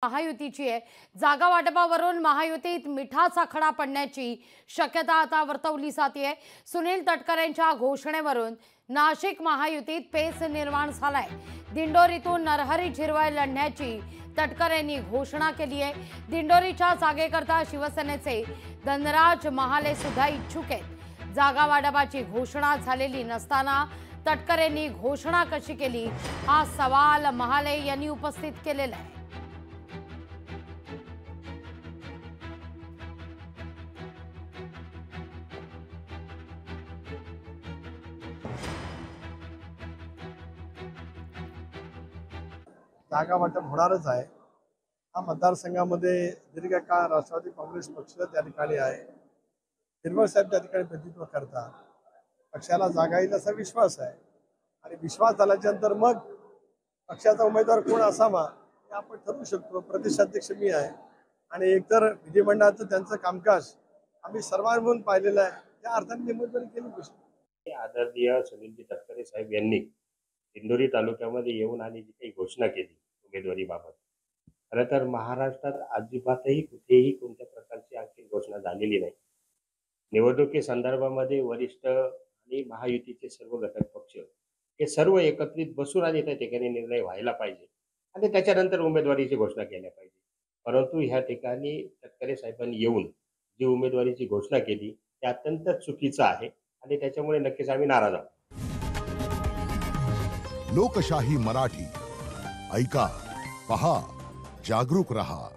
महायुतीची आहे। जागा वाटपावरून महायुतीत मिठाचा खडा पडण्याची शक्यता आता वर्तवली जाते। सुनील तटकरेंच्या घोषणेवरून नाशिक महायुतीत पेच निर्माण झालाय। दिंडोरीतून नरहरी झिरवाळ लढण्याची तटकरेंनी घोषणा केली आहे। दिंडोरीच्या जागेकरता शिवसेनेचे धनराज महाले सुद्धा इच्छुक आहेत। जागा वाटपाची घोषणा झालेली नसताना तटकरेंनी घोषणा कशी केली, हा सवाल महाले यांनी उपस्थित केलेला आहे। जागा वाटप होणारच आहे। हा मतदारसंघामध्ये दीर्घ काळ राष्ट्रवादी काँग्रेस पक्ष त्या ठिकाणी आहे। झिरवाळ साहेब त्या ठिकाणी प्रतिनिधित्व करतात। पक्षाला जागा येईल असा विश्वास आहे आणि विश्वास झाल्यानंतर मग पक्षाचा उमेदवार कोण असावा हे आपण ठरवू शकतो। प्रदेशाध्यक्ष मी आहे आणि एकतर विधिमंडळाचं त्यांचं कामकाज आम्ही सर्वांनी मिळून पाहिलेलं आहे। त्या अर्थाने उमेदवारी केली गोष्ट। आदरणीय सुनील तटकरे साहेब यांनी दिंडोरी तालुक्यामध्ये येऊन आणि जी काही घोषणा केली उमेदवारीबाबत, खरं तर महाराष्ट्रात अजिबातही कुठेही कोणत्या प्रकारची आणखी घोषणा झालेली नाही। निवडणुकीसंदर्भामध्ये वरिष्ठ आणि महायुतीचे सर्व घटक पक्ष हे सर्व एकत्रित बसून आणि त्या ठिकाणी निर्णय व्हायला पाहिजे आणि त्याच्यानंतर उमेदवारीची घोषणा केल्या पाहिजे। परंतु ह्या ठिकाणी तटकरे साहेबांनी येऊन जी उमेदवारीची घोषणा केली ते अत्यंत चुकीचं आहे आणि त्याच्यामुळे नक्कीच आम्ही नाराज आहोत। लोकशाही मराठी ऐका, पहा, जागरूक रहा।